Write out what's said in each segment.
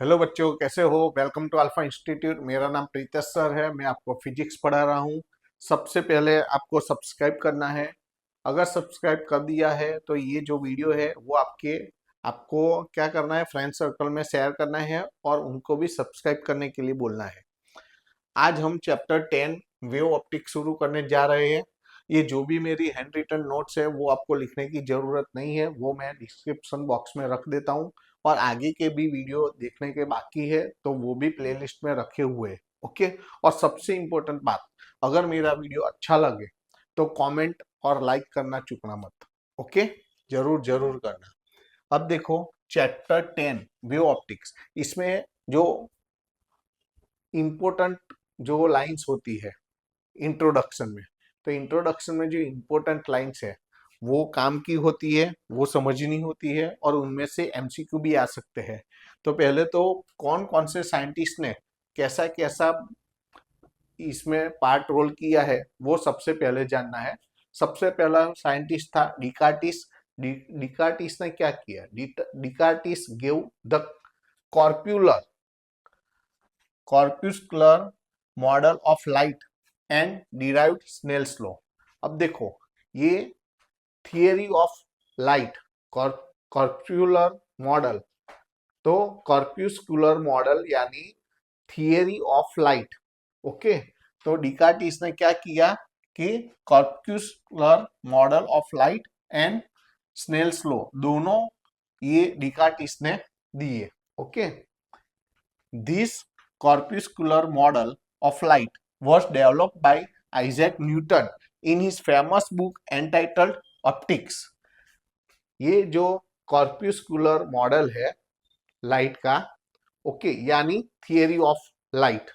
Hello बच्चों, कैसे हो। Welcome to alpha institute. मेरा नाम प्रीतेश सर है। मैं आपको फिजिक्स पढ़ा रहा हूँ। सबसे पहले आपको सब्सक्राइब करना है। अगर सब्सक्राइब कर दिया है तो ये जो वीडियो है वो आपको क्या करना है, फ्रेंड सर्कल में शेयर करना है और उनको भी सब्सक्राइब करने के लिए बोलना है। आज हम चैप्टर 10 वेव ऑप्टिक्स शुरू करने जा रहे हैं। ये जो भी मेरी हैंड रिटन नोट्स है वो आपको लिखने की जरूरत नहीं है, वो मैं डिस्क्रिप्शन बॉक्स में रख देता हूँ। और आगे के भी वीडियो देखने के बाकी है तो वो भी प्लेलिस्ट में रखे हुए हैं। ओके। और सबसे इम्पोर्टेंट बात, अगर मेरा वीडियो अच्छा लगे तो कमेंट और लाइक करना चूकना मत। ओके, जरूर जरूर करना। अब देखो, चैप्टर 10 वेव ऑप्टिक्स, इसमें जो इम्पोर्टेंट जो लाइंस होती है इंट्रोडक्शन में, तो इंट्रोडक्शन में जो इम्पोर्टेंट लाइंस है वो काम की होती है, वो समझनी होती है और उनमें से एमसीक्यू भी आ सकते हैं। तो पहले तो कौन कौन से साइंटिस्ट ने कैसा कैसा इसमें पार्ट रोल किया है वो सबसे पहले जानना है। सबसे पहला साइंटिस्ट था डिकार्टिस। डिकार्टिस ने क्या किया? Descartes gave the corpuscular corpuscular model of light and derived Snell's law. अब देखो, ये theory of light, corpuscular model, तो कॉर्प्यूस्कुलर मॉडल यानी थियरी ऑफ लाइट। ओके। तो डिकार्टिस ने क्या किया कि corpuscular model of light and Snell's law दोनों ये डिकार्टिस ने दिए। Okay. This corpuscular model of light was developed by Isaac Newton in his famous book entitled Optics. ये जो कॉर्प्यूस्कुलर मॉडल है लाइट का, ओके, यानी थियरी ऑफ लाइट,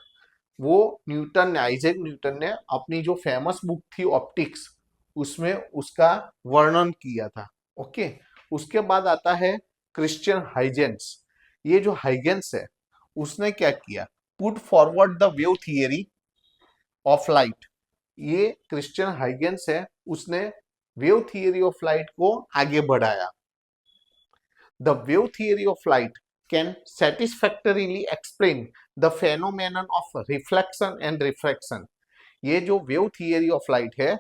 वो न्यूटन ने, आइजैक न्यूटन ने अपनी जो फेमस बुक थी ऑप्टिक्स, उसमें उसका वर्णन किया था। ओके। उसके बाद आता है क्रिश्चियन हाइजेंस। ये जो हाइजेंस है उसने क्या किया? Put forward the wave theory of light. ये क्रिश्चियन हाइजेंस है, उसने वेव थियरी ऑफ लाइट को आगे बढ़ाया। The wave theory of light can satisfactorily explain the phenomenon of reflection and refraction. ये जो वेव थियरी ऑफ लाइट है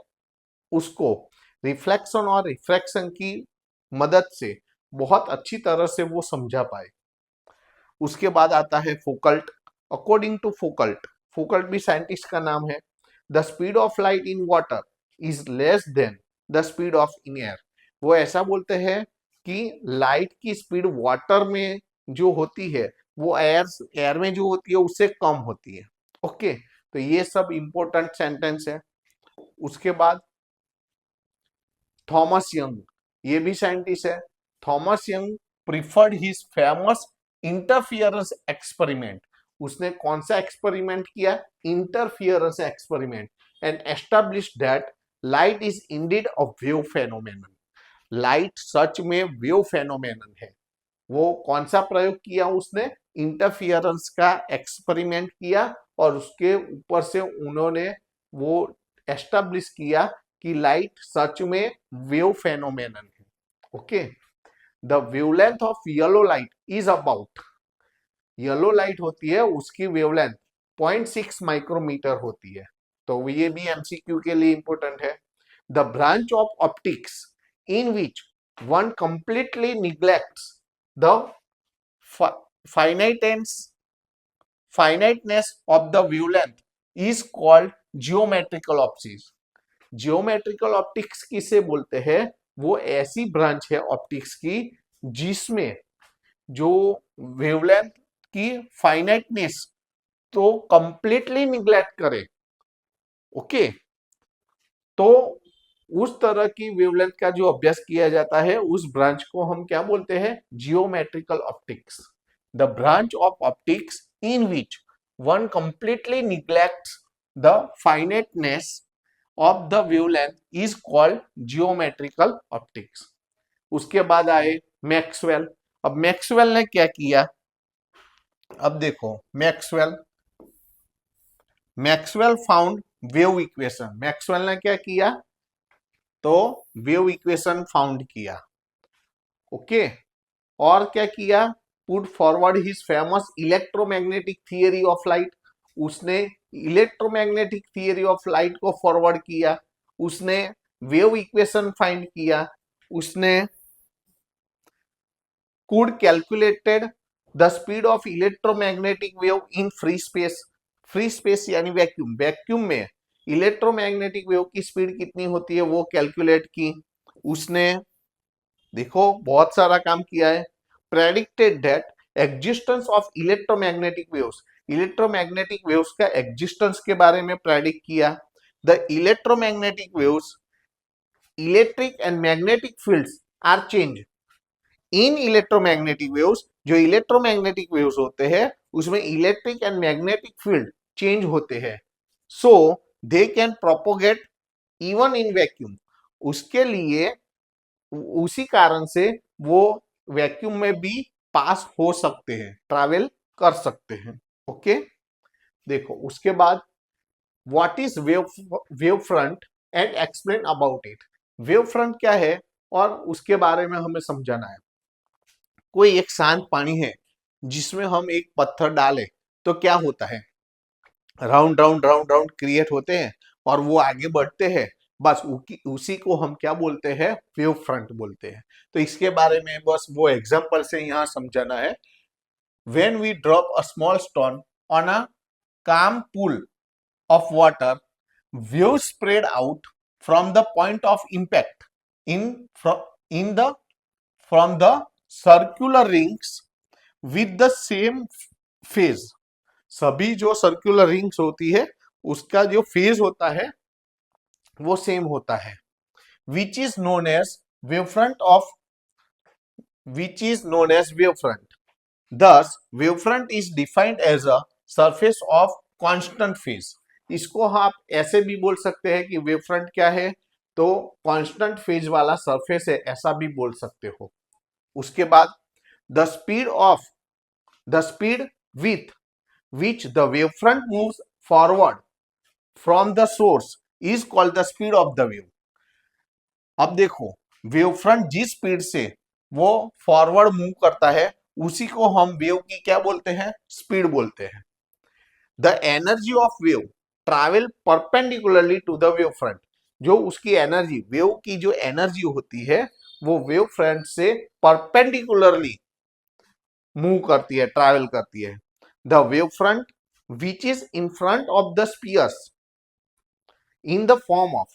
उसको रिफ्लेक्शन और रिफ्रैक्शन की मदद से बहुत अच्छी तरह से वो समझा पाए। उसके बाद आता है फोकल्ट। अकॉर्डिंग टू फोकल्ट, फोकल्ट भी साइंटिस्ट का नाम है, the speed of light in water is less than the speed of in air. वो ऐसा बोलते हैं कि लाइट की स्पीड वाटर में जो होती है वो एयर में जो होती है उससे कम होती है। ओके। तो ये सब इंपॉर्टेंट सेंटेंस है। उसके बाद थॉमस यंग, ये भी साइंटिस्ट है। Thomas Young preferred his famous interference experiment. उसने कौन सा एक्सपेरिमेंट किया? Interference experiment, and established that light is indeed a wave phenomenon. Light सच में वेव फेनोमेनन है। वो कौन सा प्रयोग किया उसने? इंटरफियरेंस का एक्सपेरिमेंट किया और उसके ऊपर से उन्होंने वो एस्टैब्लिश किया कि लाइट सच में वेव फेनोमेनन है। Okay. The wavelength of yellow light is about, yellow light होती है उसकी वेवलेंथ 0.6 माइक्रोमीटर होती है। तो ये भी एमसीक्यू के लिए इंपॉर्टेंट है। The branch of optics in which one completely neglects the finiteness of the wavelength is called geometrical optics. Geometrical optics किसे बोलते हैं? वो ऐसी ब्रांच है ऑप्टिक्स की जिसमें जो वेवलेंथ की फाइनाइटनेस तो कंप्लीटली निग्लेक्ट करे। ओके। तो उस तरह की वेवलेंथ का जो अभ्यास किया जाता है उस ब्रांच को हम क्या बोलते हैं? Geometrical optics. The branch of optics in which one completely neglects the finiteness of the wavelength is called geometrical optics. उसके बाद आए मैक्सवेल। अब मैक्सवेल ने क्या किया? अब देखो, Maxwell Maxwell found wave equation. Maxwell ने क्या किया? तो वेव इक्वेशन फाउंड किया। ओके। और क्या किया? Put forward his famous electromagnetic theory of light, उसने इलेक्ट्रोमैग्नेटिक थियरी ऑफ लाइट को फॉरवर्ड किया, उसने वेव इक्वेशन फाइंड किया, उसने could calculated the speed of electromagnetic wave in free space, free space यानी वैक्यूम, वैक्यूम में इलेक्ट्रोमैग्नेटिक वेव की speed कितनी होती है वो कैलकुलेट की उसने। देखो बहुत सारा काम किया है। Predicted that existence of electromagnetic waves, electromagnetic waves का एग्जिस्टेंस के बारे में प्रेडिक्ट किया। The electromagnetic waves, electric and magnetic fields are change in electromagnetic waves, जो इलेक्ट्रोमैग्नेटिक वेव्स होते हैं उसमें electric and magnetic field change होते हैं, so they can propagate even in vacuum, उसके लिए उसी कारण से वो वैक्यूम में भी पास हो सकते हैं, ट्रैवल कर सकते हैं। ओके देखो उसके बाद what is wave front and explain about it. Wave front क्या है और उसके बारे में हमें समझाना है। कोई एक शांत पानी है जिसमें हम एक पत्थर डालें तो क्या होता है, round round round round create होते हैं और वो आगे बढ़ते हैं, बस उसी को हम क्या बोलते हैं, वेव फ्रंट बोलते हैं। तो इसके बारे में बस वो एग्जांपल से यहाँ समझाना है। When we drop a small stone on a calm pool of water, waves spread out from the point of impact in the from the circular rings with the same phase। सभी जो circular rings होती है उसका जो phase होता है वो same होता है। Which is known as wave front of, which is known as wave front. Thus, wavefront is defined as a surface of constant phase। इसको आप ऐसे भी बोल सकते हैं कि वेवफ्रंट क्या है, तो कांस्टेंट फेज वाला सरफेस है, ऐसा भी बोल सकते हो। उसके बाद the speed with which the wavefront moves forward from the source is called the speed of the wave. अब देखो वेवफ्रंट जिस स्पीड से वो फॉरवर्ड मूव करता है उसी को हम वेव की क्या बोलते हैं, स्पीड बोलते हैं। The energy of wave travel perpendicularly to the wave front, जो उसकी एनर्जी, वेव की जो एनर्जी होती है वो वेव फ्रंट से परपेंडिकुलरली मूव करती है, ट्रैवल करती है। The wave front which is in front of the spheres in the form of,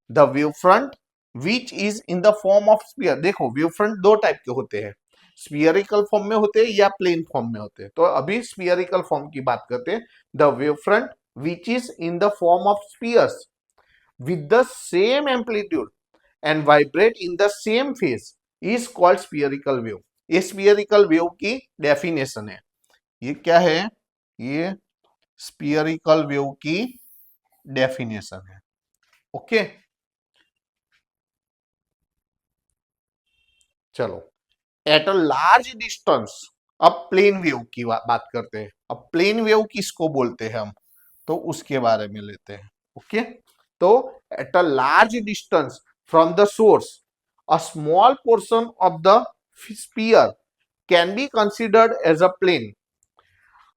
the wave front which is in the form of sphere. देखो वेव फ्रंट दो type के होते हैं, स्फीयरिकल फॉर्म में होते हैं या प्लेन फॉर्म में होते हैं। तो अभी स्फीयरिकल फॉर्म की बात करते हैं। The wave front which is in the form of spheres with the same amplitude and vibrate in the same phase is called spherical wave. ये स्फीयरिकल वेव की डेफिनेशन है। ये क्या है, ये स्फीयरिकल वेव की डेफिनेशन है। ओके चलो एट अ लार्ज डिस्टेंस, अब प्लेन वेव की बात करते हैं। अब प्लेन वेव किसको बोलते हैं हम, तो उसके बारे में लेते हैं। ओके तो at a large distance from the source a small portion of the sphere can be considered as a plane.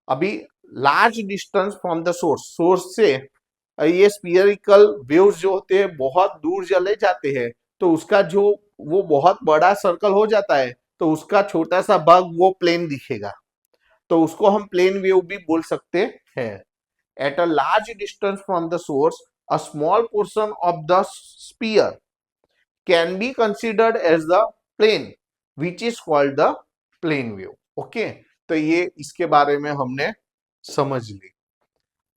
अभी large distance from the source, source से ये स्फीयरिकल वेव्स जो होते हैं बहुत दूर चले जाते हैं, तो उसका जो वो बहुत बड़ा सर्कल हो जाता है तो उसका छोटा सा भाग वो प्लेन दिखेगा, तो उसको हम प्लेन वेव भी बोल सकते हैं। At a large distance from the source a small portion of the sphere can be considered as the plane which is called the plane wave. Okay तो ये इसके बारे में हमने समझ ली।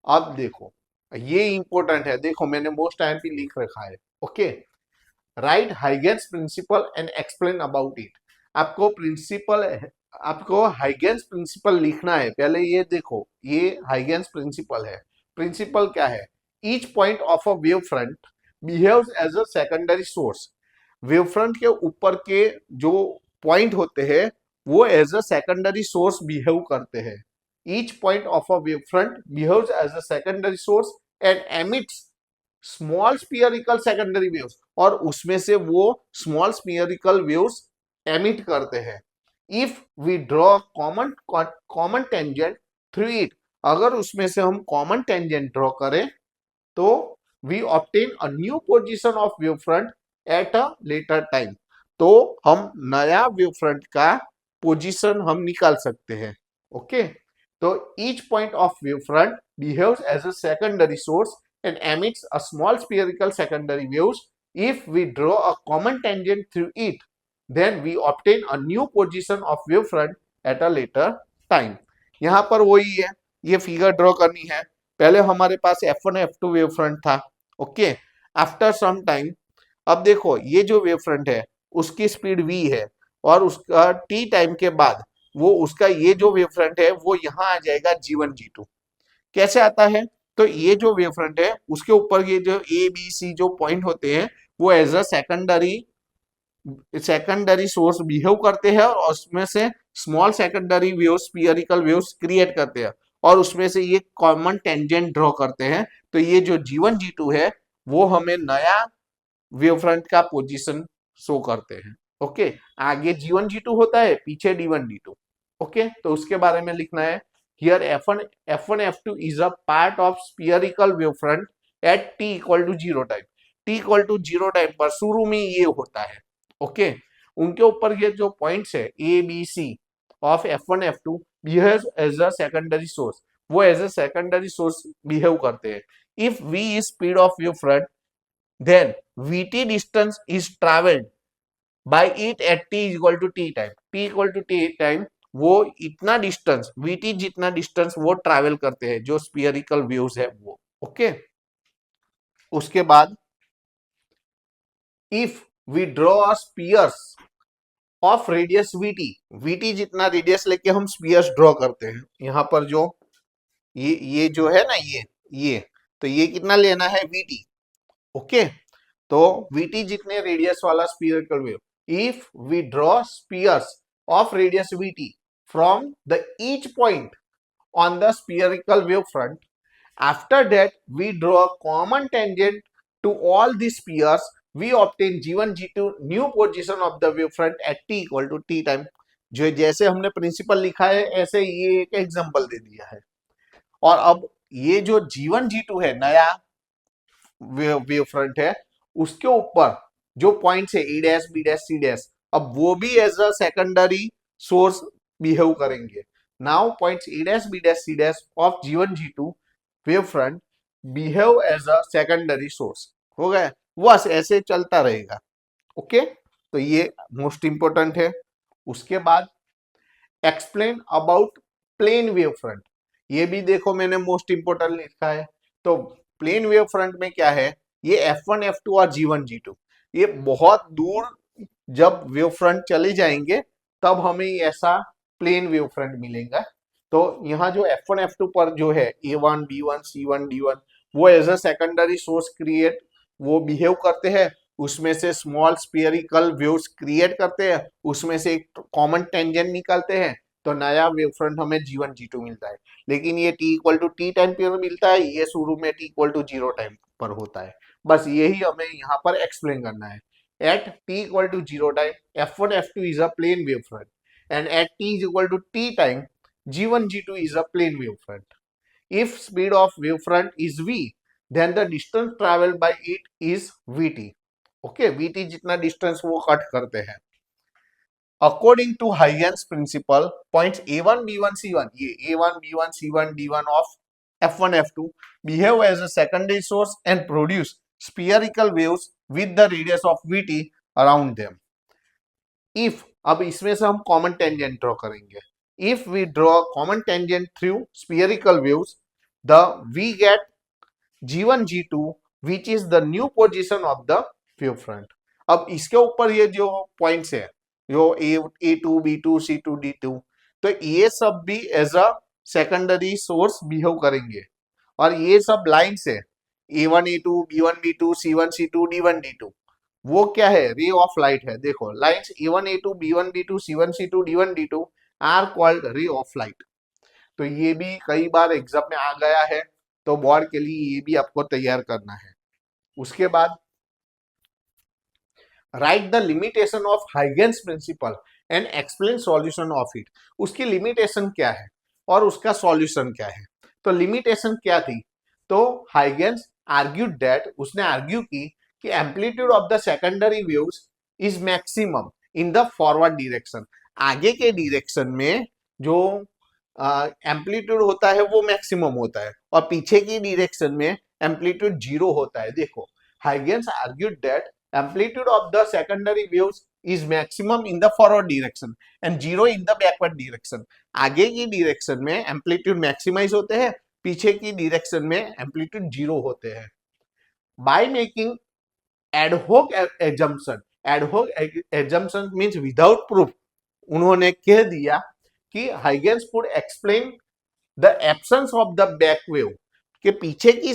अब देखो ये इंपॉर्टेंट है, देखो मैंने मोस्ट टाइम भी लिख रखा है। Okay right Huygens principle and explain about it. आपको प्रिंसिपल, आपको हाइगेन्स प्रिंसिपल लिखना है। पहले ये देखो ये हाइगेन्स प्रिंसिपल है। प्रिंसिपल क्या है, each point of a wave front behaves as a secondary source. Wave front के ऊपर के जो पॉइंट होते हैं वो as a secondary source behave करते हैं। Each point of a wave front behaves as a secondary source and emits small spherical secondary waves, और उसमें से वो स्मॉल स्फीयरिकल वेव्स एमिट करते हैं। If we draw common tangent through it, अगर उसमें से हम कॉमन टेंजेंट ड्रॉ करें तो we obtain a new position of wave front at a later time, तो हम नया वेव फ्रंट का पोजीशन हम निकाल सकते हैं। ओके, तो each point of wave front behaves as a secondary source and emits a small spherical secondary waves. If we draw a common tangent through it, then we obtain a new position of wavefront at a later time. यहाँ पर वही है, ये figure draw करनी है। पहले हमारे पास F1 F2 wave front था। ओके, आफ्टर सम टाइम अब देखो ये जो वेव फ्रंट है उसकी स्पीड v है और उसका t टाइम के बाद वो उसका ये जो वेव फ्रंट है वो यहाँ आ जाएगा g1 g2। कैसे आता है, तो ये जो वेव फ्रंट है उसके ऊपर ये जो ए बी सी जो पॉइंट होते हैं वो as a secondary source behave करते हैं और उसमें से small secondary waves spherical waves create करते हैं और उसमें से ये कॉमन टेंजेंट ड्रॉ करते हैं। तो ये जो G1 G2 है वो हमें नया वेव फ्रंट का पोजीशन शो करते हैं। ओके, आगे G1 G2 होता है, पीछे D1 D2। ओके, तो उसके बारे में लिखना है। Here F1 F2 is a part of spherical wavefront at t equal to 0 time. t equal to 0 time पर शुरू में ये होता है। ओके, उनके ऊपर ये जो पॉइंट्स है A B C of F1 F2 behave as a secondary source, वो as a secondary source behave करते हैं। If v is speed of wavefront, then vt distance is traveled by it at t equal to t time. t equal to t time वो इतना distance vt जितना distance वो travel करते हैं जो spherical waves है वो। ओके, उसके बाद if we draw a spheres of radius vt जितना रेडियस लेके हम स्फीयर्स ड्रॉ करते हैं। यहाँ पर जो ये जो है ना ये तो ये कितना लेना है vt। ओके, तो vt जितने रेडियस वाला spherical wave, if we draw spheres of radius vt from the each point on the spherical wave front, after that we draw a common tangent to all the spheres, we obtain g1 g2 new position of the wave front at t equal to t time. जो जैसे हमने principal लिखा है ऐसे ये एक example दे दिया है। और अब ये जो g1 g2 है नया वेव फ्रंट है उसके ऊपर जो पॉइंट्स है A dash B dash C dash, अब वो भी as a secondary source behave करेंगे। Now points A dash B dash C dash of G1 G2 wave front behave as a secondary source. हो गया, बस ऐसे चलता रहेगा। ओके, तो ये मोस्ट इंपोर्टेंट है। उसके बाद explain about plane wave front, ये भी देखो मैंने मोस्ट इंपोर्टेंट लिखा है। तो प्लेन वेव फ्रंट में क्या है, ये F1 F2 और G1 G2 ये बहुत दूर जब वेव फ्रंट चले जाएंगे तब हमें ऐसा प्लेन वेव फ्रंट मिलेगा। तो यहाँ जो F1 F2 पर जो है A1 B1 C1 D1 वो as a secondary source create वो बिहेव करते हैं, उसमें से स्मॉल स्फीयरिकल वेव्स क्रिएट करते हैं, उसमें से एक कॉमन टेंजेंट निकालते हैं, तो नया वेव फ्रंट हमें G1 G2 मिलता है। लेकिन ये t equal to T time पर मिलता है, ये शुरू में t इक्वल टू 0 टाइम पर होता है। बस यही हमें यहाँ पर एक्सप्लेन करना है। At t equal to 0 time F1 F2 is a plane wave front and at t is equal to t time G1 G2 is a plane wavefront. If speed of wavefront is v, then the distance traveled by it is vt. Okay, vt जितना distance वो cut करते हैं। According to Huygens principle, points A1 B1 C1 ये A1 B1 C1 D1 of F1 F2 behave as a secondary source and produce spherical waves with the radius of vt around them. If अब इसमें से हम common tangent draw करेंगे। If we draw a common tangent through spherical waves, we get G1 G2 which is the new position of the wave front. अब इसके ऊपर ये जो पॉइंट्स है जो A2 B2 C2 D2, तो ये सब भी as a secondary source behave करेंगे और ये सब लाइन्स है A1 A2 B1 B2 C1 C2 D1 D2 वो क्या है, रे ऑफ लाइट है। देखो lines A1 A2 B1 B2 C1 C2 D1 D2 are called ray of light. तो ये भी कई बार एग्जाम में आ गया है, तो बोर्ड के लिए ये भी आपको तैयार करना है। उसके बाद write the limitation of Huygens principle and explain solution of it. उसकी लिमिटेशन क्या है और उसका सॉल्यूशन क्या है। तो लिमिटेशन क्या थी, तो हाइगेंस आर्ग्यूड दैट, उसने आर्ग्यू की कि amplitude of the secondary waves is maximum in the forward direction. आगे के डायरेक्शन में जो एम्पलीट्यूड होता है वो मैक्सिमम होता है और पीछे की डायरेक्शन में एम्पलीट्यूड जीरो होता है। देखो, Huygens argued that amplitude of the secondary waves is maximum in the forward direction and zero in the backward direction. आगे की डायरेक्शन में एम्पलीट्यूड मैक्सिमाइज होते हैं, पीछे की डायरेक्शन में एम्पलीट्यूड जीरो होते हैं। By making ad hoc assumption, ad hoc assumption means without proof, उन्होंने कह दिया कि Huygens could explain the absence of the back wave, के पीछे की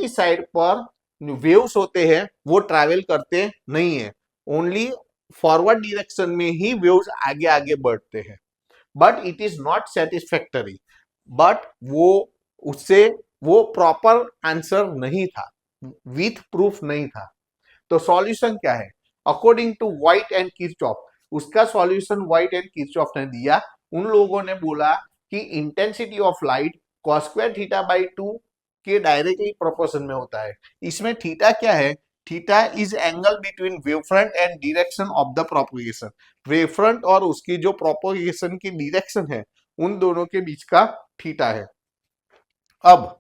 साइड पर वेव्स होते हैं वो ट्रैवल करते नहीं है, ओनली फॉरवर्ड डायरेक्शन में ही वेव्स आगे आगे बढ़ते हैं। But it is not satisfactory, but वो प्रॉपर आंसर नहीं था, विथ प्रूफ नहीं था। तो सॉल्यूशन क्या है, according to white and Kirchhoff, उसका सॉल्यूशन व्हाइट एंड किरचॉफ ने दिया। उन लोगों ने बोला कि intensity of light cos square theta by 2 के डायरेक्टली प्रोपोर्शन में होता है। इसमें थीटा क्या है, theta is angle between wavefront and direction of the propagation. Wavefront और उसकी जो प्रोपोगेशन की डायरेक्शन है उन दोनों के बीच का थीटा है। अब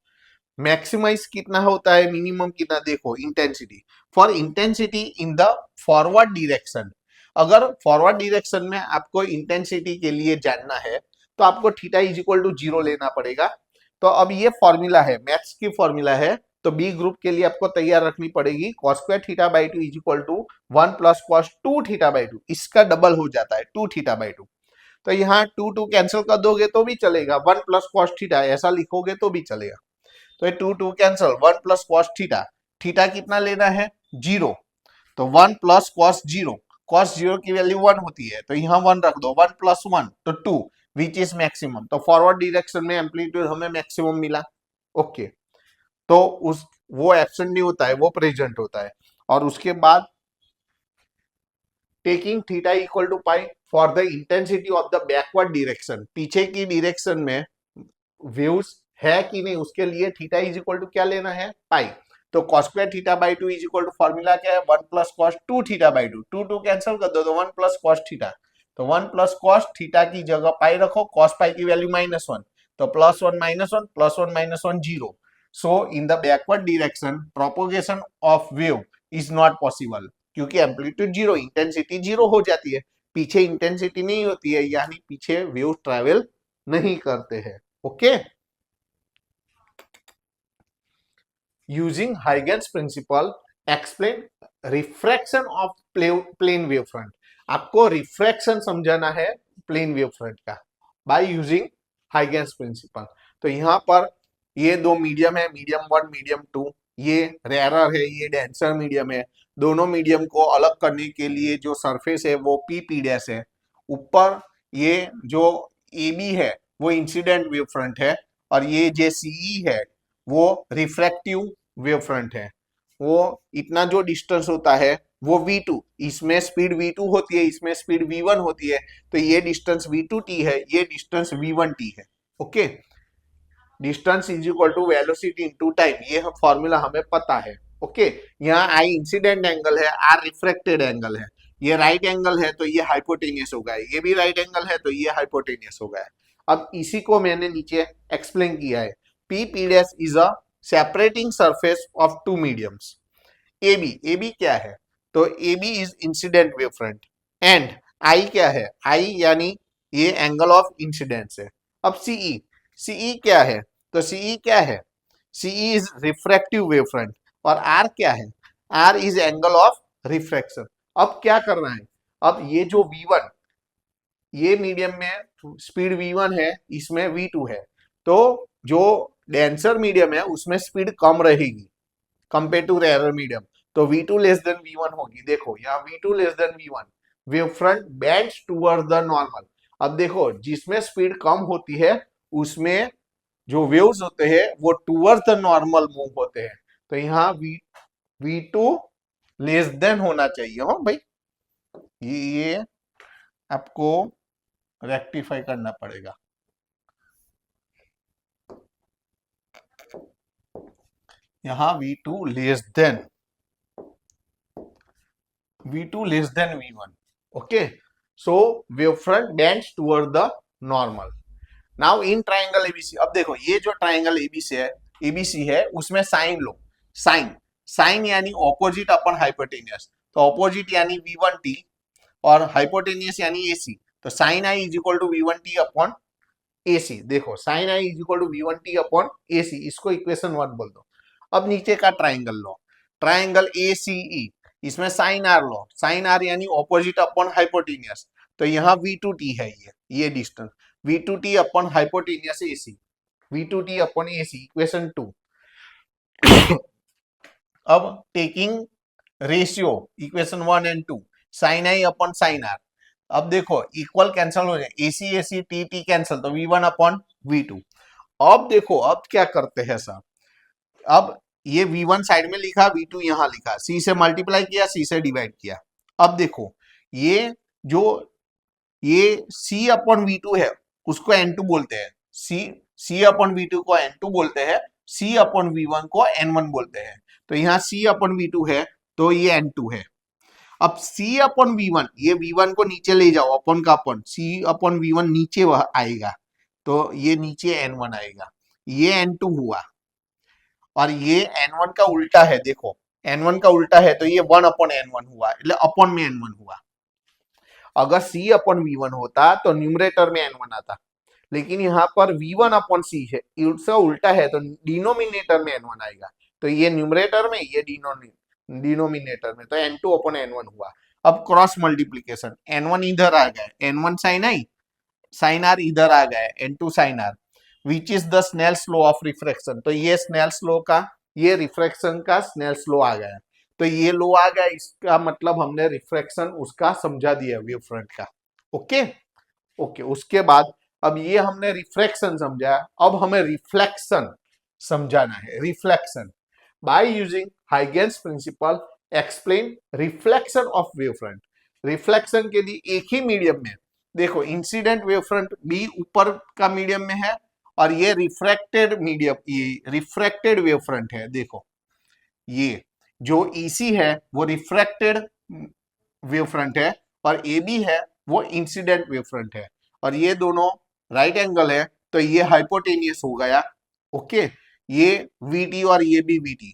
मैक्सिमाइज कितना होता है, मिनिमम कितना, देखो intensity, for intensity in the forward direction, अगर फॉरवर्ड डायरेक्शन में आपको इंटेंसिटी के लिए जानना है तो आपको थीटा इज इक्वल टू 0 लेना पड़ेगा। तो अब ये फॉर्मूला है, मैथ्स की फॉर्मूला है, तो बी ग्रुप के लिए आपको तैयार रखनी पड़ेगी। cos square theta by 2 is equal to 1 plus cos 2 theta by 2, इसका डबल हो जाता है 2 थीटा बाई 2। तो यहाँ 2 कैंसिल कर दोगे तो भी चलेगा, 1 प्लस cos थीटा ऐसा लिखोगे तो भी चलेगा। तो ये 2 cancel, 1 plus cos theta, theta कितना लेना है 0, तो 1 प्लस cos 0, cos 0 की वैल्यू 1 होती है तो यहाँ 1 रख दो, 1 प्लस 1 तो 2 विच इज मैक्सिमम। तो फॉरवर्ड डायरेक्शन में एम्पलीट्यूड हमें मैक्सिमम मिला। ओके, तो उस वो एब्सेंट नहीं होता है, वो प्रेजेंट होता है। और उसके बाद taking theta equal to pi for the intensity of the backward direction, पीछे की डायरेक्शन में वेव्स है कि नहीं उसके लिए थीटा इज इक्वल टू क्या लेना है, पाई। तो cos square theta by 2 is equal to formula क्या है, 1 plus cos 2 theta by 2, 2 cancel कर दो तो 1 प्लस cos थीटा, तो 1 प्लस cos थीटा की जगह पाई रखो, cos पाई की वैल्यू -1, तो +1 -1 +1 -1 0। सो in the backward direction propagation of wave is not possible, क्योंकि एम्पलीट्यूड 0, इंटेंसिटी 0 हो जाती है, पीछे इंटेंसिटी नहीं होती है, यानी पीछे वेव ट्रैवल नहीं करते हैं। Okay, using Huygens principle explain refraction of plane wave front. आपको रिफ्रैक्शन समझाना है प्लेन वेव फ्रंट का बाय यूजिंग हाइगेंस प्रिंसिपल। तो यहाँ पर ये दो मीडियम है, मीडियम 1 मीडियम 2, ये रेयरर है, ये डेंसर मीडियम है। दोनों मीडियम को अलग करने के लिए जो सरफेस है वो पी डैश है। ऊपर ये जो ए बी है वो इंसिडेंट वेव फ्रंट है और ये जो सीई है वो रिफ्रैक्टिव वेव फ्रंट है। वो इतना जो डिस्टेंस होता है वो v2, इसमें स्पीड v2 होती है, इसमें स्पीड v1 होती है, तो ये डिस्टेंस v2t है, ये डिस्टेंस v1t है। Okay, distance is equal to velocity into time, ये फॉर्मूला हमें पता है। ओके, यहाँ आई इंसिडेंट एंगल है, आर रिफ्रैक्टेड एंगल है, ये राइट एंगल है तो ये हाइपोटेनियस होगा, ये भी राइट एंगल है तो ये हाइपोटेनियस होगा। अब इसी को मैंने नीचे एक्सप्लेन किया है, P dash is a separating surface of two mediums. A B क्या है, तो A B is incident wave front and I क्या है, आई यानी ये एंगल ऑफ इंसिडेंस है। अब सीई क्या है, तो सीई क्या है, C E is refractive wave front और आर क्या है, R is angle of refraction. अब क्या करना है, अब ये जो v1, ये मीडियम में स्पीड v1 है, इसमें v2 है, तो जो डेंसर मीडियम है उसमें स्पीड कम रहेगी कंपेयर टू रेयर मीडियम, तो v2 लेस देन v1 होगी। देखो यहाँ v2 less than v1, wave front bends toward the normal. अब देखो जिसमें स्पीड कम होती है उसमें जो वेव्स होते हैं वो टुवर्ड्स द नॉर्मल मूव होते हैं, तो यहाँ v2 लेस देन होना चाहिए। हो भाई, ये आपको रेक्टिफाई करना पड़ेगा। यहां V2 less than V1. Okay, so wavefront bends toward the normal. Now in triangle ABC, अब देखो ये जो ट्राइंगल ABC है उसमें साइन लो। साइन यानी ऑपोजिट अपन हाइपोटेनियस, तो ऑपोजिट यानी V1T और हाइपोटेनियस यानी AC, तो sine I is equal to V1T upon AC। देखो sine I is equal to V1T upon AC, इसको इक्वेशन 1 बोल दो। अब नीचे का ट्राइंगल लो, ट्राइंगल ACE, इसमें साइन आर लो। साइन आर यानी ऑपोजिट अपॉन हाइपोटेनियस, तो यहाँ V2T है, ये distance V2T upon hypotenuse AC, V2T upon AC equation 2। अब taking ratio equation 1 and 2, sine I upon sine are. अब देखो इक्वल कैंसिल हो जाए, AC T कैंसिल, तो V1 अपॉन V2। अब देखो अब क्या करते हैं सर, अब ये V1 साइड में लिखा, V2 यहां लिखा, C से मल्टीप्लाई किया, C से डिवाइड किया। अब देखो ये जो ये C अपॉन V2 है उसको N2 बोलते हैं, C अपॉन V2 को N2 बोलते हैं, C अपॉन V1 को N1 बोलते हैं। तो यहाँ C अपॉन V2 है तो ये N2 है। अब C अपॉन V1, ये V1 को नीचे ले जाओ, अपॉन का अपॉन, C अपॉन V1 नीचे आएगा, तो ये नीचे N1 आएगा, ये N2 हुआ। और ये N1 का उल्टा है, देखो N1 का उल्टा है तो ये 1 अपॉन N1 हुआ, એટલે अपॉन में N1 हुआ। अगर C अपॉन V1 होता तो न्यूमरेटर में N1 आता, लेकिन यहाँ पर V1 अपॉन C है, इसका उल्टा है तो डिनोमिनेटर में N1 आएगा, तो ये न्यूमरेटर में, ये डिनोमिनेटर में, तो N2 अपॉन N1 हुआ। अब क्रॉस मल्टीप्लीकेशन, N1 इधर आ गया, N1 sign I, sign are इधर आ गया, N2 sine R, which is the Snell's law of refraction. तो ये स्नेल्स लॉ का, ये रिफ्रैक्शन का स्नेल्स लॉ आ गया, तो ये लॉ आ गया, इसका मतलब हमने रिफ्रैक्शन उसका समझा दिया वेव फ्रंट का। ओके ओके, उसके बाद अब ये हमने रिफ्रैक्शन समझा, अब हमें रिफ्लेक्शन समझाना है। Reflection by using Huygens principle explain reflection of wave front. Reflection के लिए एक ही मीडियम में, देखो इंसिडेंट वेव फ्रंट भी ऊपर का मीडियम में है और ये रिफ्रैक्टेड मीडियम, ये रिफ्रैक्टेड वेव फ्रंट है। देखो ये जो EC है वो रिफ्रैक्टेड वेव फ्रंट है और AB है वो इंसिडेंट वेव फ्रंट है, और ये दोनों राइट एंगल है तो ये हाइपोटेनियस हो गया। ओके, ये VT और ये भी VT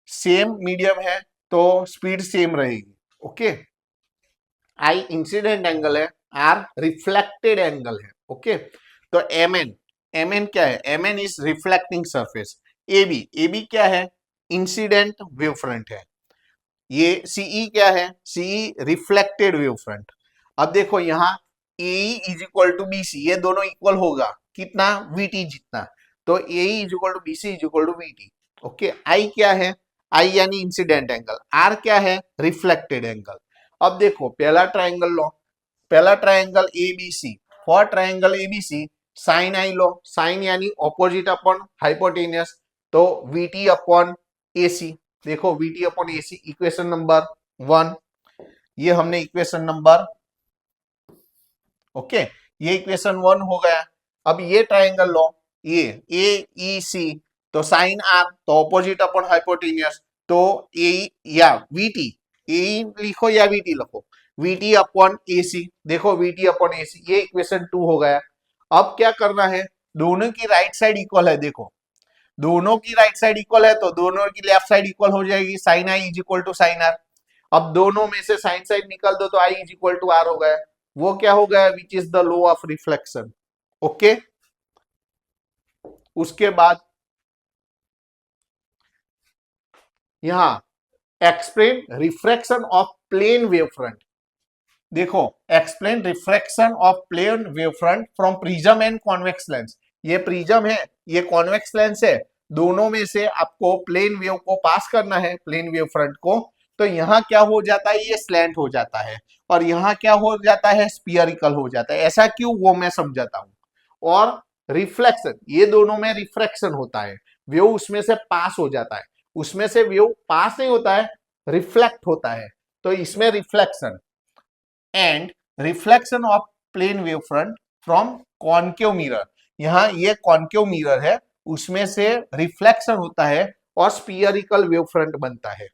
सेम मीडियम है तो स्पीड सेम रहेगी। ओके, I इंसिडेंट एंगल है, R रिफ्लेक्टेड एंगल है। ओके, तो MN क्या है, MN is reflecting surface. AB क्या है, इंसिडेंट वेव फ्रंट है। ये CE क्या है, CE रिफ्लेक्टेड वेव फ्रंट। अब देखो यहाँ AE is equal to BC, ये दोनों इक्वल होगा कितना, VT जितना, तो AE is equal to BC is equal to VT। Okay, I क्या है, I यानी इंसिडेंट एंगल, R क्या है, रिफ्लेक्टेड एंगल। अब देखो पहला ट्राइंगल लो, पहला triangle ABC, for triangle ABC sine I लो, साइन यानी ऑपोजिट अपॉन हाइपोटेनियस, तो VT अपॉन AC। देखो VT upon AC equation number 1, ये हमने इक्वेशन नंबर, ओके ये इक्वेशन 1 हो गया। अब ये ट्राइंगल लो, ये AEC, तो साइन R तो ऑपोजिट अपॉन हाइपोटेनियस, तो AE या VT, AE लिखो या VT लिखो, VT अपॉन AC। देखो VT अपॉन AC, ये इक्वेशन 2 हो गया। अब क्या करना है, दोनों की राइट साइड इक्वल है, देखो दोनों की राइट साइड इक्वल है तो दोनों की लेफ्ट साइड इक्वल हो जाएगी, sine I is equal to sine are. अब दोनों में से साइन साइड निकाल दो तो i is equal to r हो गया, वो क्या हो गया, which is the law of reflection. Okay, उसके बाद यहां explain refraction of plane wave front. देखो explain refraction of plane wave front from prism and convex lens. ये प्रिज्म है, ये कॉन्वेक्स लेंस है, दोनों में से आपको प्लेन वेव को पास करना है, प्लेन वेव फ्रंट को। तो यहाँ क्या हो जाता है, ये स्लैंट हो जाता है, और यहाँ क्या हो जाता है, स्फीयरिकल हो जाता है। ऐसा क्यों, वो मैं समझाता हूं। और रिफ्लेक्शन, ये दोनों में रिफ्रैक्शन होता है, वेव उसमें से पास हो जाता है, उसमें से वेव पास नहीं होता है, रिफ्लेक्ट होता है, तो इसमें reflection. And reflection of plane wave front from concave mirror. यहाँ ये कॉन्केव मिरर है, उसमें से रिफ्लेक्शन होता है और स्फीयरिकल वेव फ्रंट बनता है।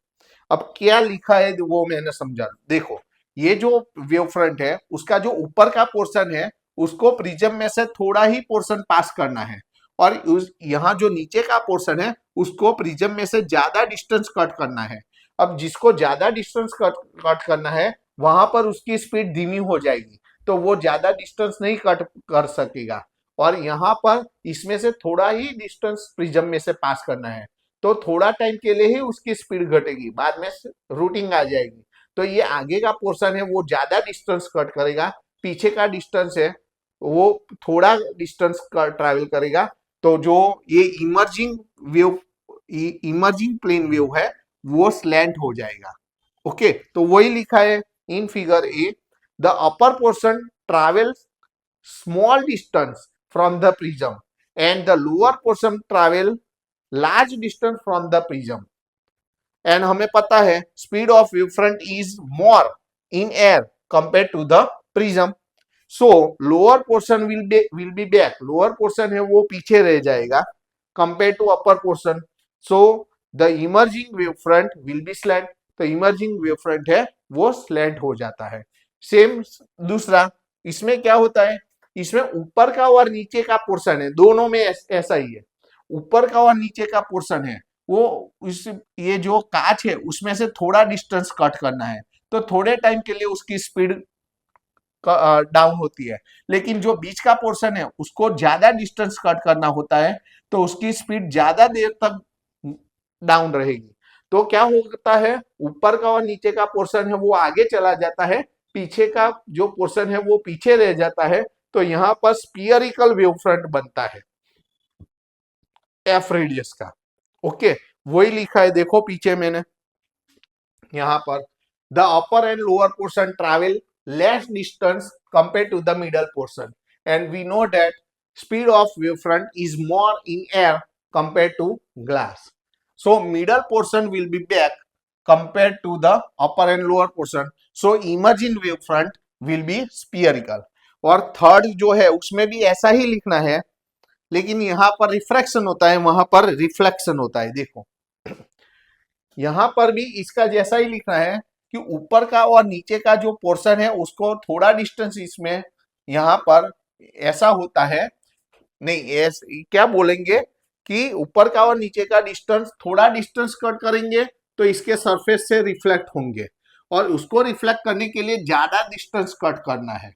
अब क्या लिखा है वो मैंने समझा। देखो ये जो वेव फ्रंट है उसका जो ऊपर का पोर्शन है उसको प्रिज्म में से थोड़ा ही पोर्शन पास करना है, और यहाँ जो नीचे का पोर्शन है उसको प्रिज्म में से ज्यादा डिस्टेंस कट करना है। अब जिसको ज्यादा डिस्टेंस कट करना है वहां पर उसकी स्पीड धीमी हो जाएगी, तो वो ज्यादा डिस्टेंस नहीं कट कर सकेगा, और यहाँ पर इसमें से थोड़ा ही डिस्टेंस प्रिज्म में से पास करना है, तो थोड़ा टाइम के लिए ही उसकी स्पीड घटेगी, बाद में रूटिंग आ जाएगी। तो ये आगे का पोर्शन है वो ज्यादा डिस्टेंस कट करेगा, पीछे का डिस्टेंस है वो थोड़ा डिस्टेंस ट्रैवल करेगा। तो जो ये इमर्जिंग प्लेन वेव है वो स्लैंट हो जाएगा। ओके, तो वही लिखा है इन figure A, the upper portion travel small distance from the prism and the lower portion travel large distance from the prism, and हमें पता है speed of wave front is more in air compare to the prism. So lower portion will be back, lower portion है वो पीछे रह जाएगा compare to upper portion. So the emerging wave front will be slant, तो emerging wave front है वो slant हो जाता है। सेम दूसरा, इसमें क्या होता है, इसमें ऊपर का और नीचे का पोर्शन है, दोनों में ऐसा ही है। ऊपर का और नीचे का पोर्शन है वो इस ये जो कांच है उसमें से थोड़ा डिस्टेंस कट करना है, तो थोड़े टाइम के लिए उसकी स्पीड डाउन होती है, लेकिन जो बीच का पोर्शन है उसको ज्यादा डिस्टेंस कट करना होता है, तो उसकी स्पीड ज्यादा देर तक डाउन रहेगी। तो क्या होता है, ऊपर का और नीचे का पोर्शन है वो आगे चला जाता है, पीछे का जो पोर्शन है वो पीछे रह जाता है, तो यहाँ पर स्पीयरिकल वेव फ्रंट बनता है एफ रेडियस का। ओके, वही लिखा है, देखो पीछे मैंने यहाँ पर the upper and lower portion travel less distance compared to the middle portion, and we know that speed of wavefront is more in air compared to glass. So middle portion will be back compared to the upper and lower portion, so emerging wavefront will be spherical. और third जो है उसमें भी ऐसा ही लिखना है, लेकिन यहाँ पर रिफ्रैक्शन होता है वहां पर रिफ्लेक्शन होता है। देखो यहाँ पर भी इसका जैसा ही लिखना है कि ऊपर का और नीचे का जो पोर्शन है उसको थोड़ा डिस्टेंस इसमें यहाँ पर ऐसा होता है, नहीं ऐसे क्या बोलेंगे कि ऊपर का और नीचे का डिस्टेंस थोड़ा डिस्टेंस कट करेंगे तो इसके सरफेस से रिफ्लेक्ट होंगे, और उसको रिफ्लेक्ट करने के लिए ज्यादा डिस्टेंस कट करना है,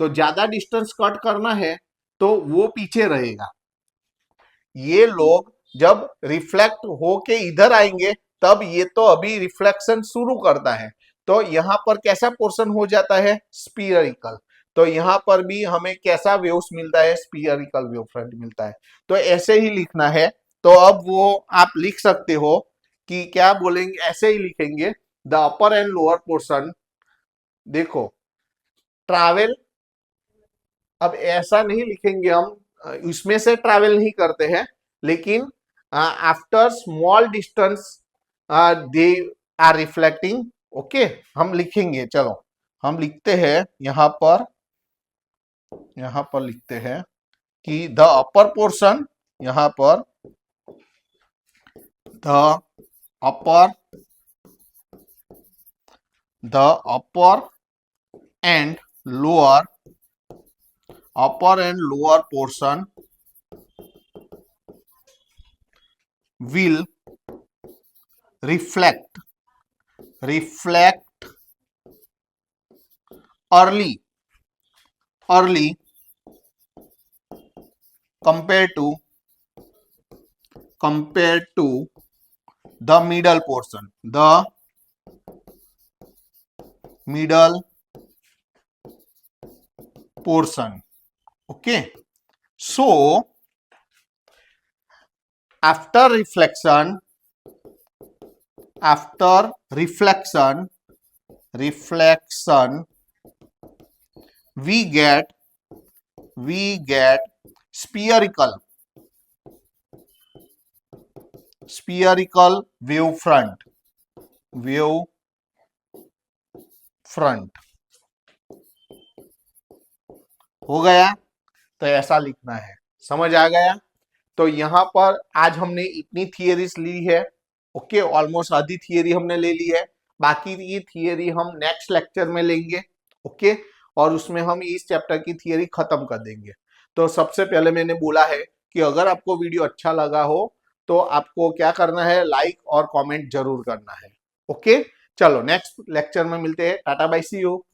तो ज्यादा डिस्टेंस कट करना है तो वो पीछे रहेगा। ये लोग जब रिफ्लेक्ट होके इधर आएंगे तब ये तो अभी रिफ्लेक्शन शुरू करता है, तो यहाँ पर कैसा पोर्शन हो जाता है, स्पीयरिकल। तो यहाँ पर भी हमें कैसा वेव्स मिलता है, स्पीयरिकल वेव फ्रंट मिलता है। तो ऐसे ही लिखना है, तो अब वो आप लिख सकते हो कि क्या बोलेंगे, ऐसे ही लिखेंगे the upper and lower portion. देखो ट्रैवल, अब ऐसा नहीं लिखेंगे हम, इसमें से ट्रैवल नहीं करते हैं, लेकिन after small distance they are reflecting. Okay, हम लिखेंगे, चलो हम लिखते हैं यहाँ पर लिखते हैं कि द अपर पोर्शन, यहाँ पर the upper and lower portion will reflect early compared to the middle portion, okay. So after reflection we get spherical wave front, हो गया? तो ऐसा लिखना है। समझ आ गया? तो यहाँ पर आज हमने इतनी थियरीज ली है। ओके, ऑलमोस्ट आधी थियरी हमने ले ली है। बाकी ये थियरी हम नेक्स्ट लेक्चर में लेंगे। ओके, और उसमें हम इस चैप्टर की थियरी खत्म कर देंगे। तो सबसे पहले मैंने बोला है कि अगर आपको वीडियो अच्छा लगा हो तो आपको क्या करना है, लाइक और कमेंट जरूर करना है। ओके, चलो नेक्स्ट लेक्चर में मिलते हैं। Tata bye, see you.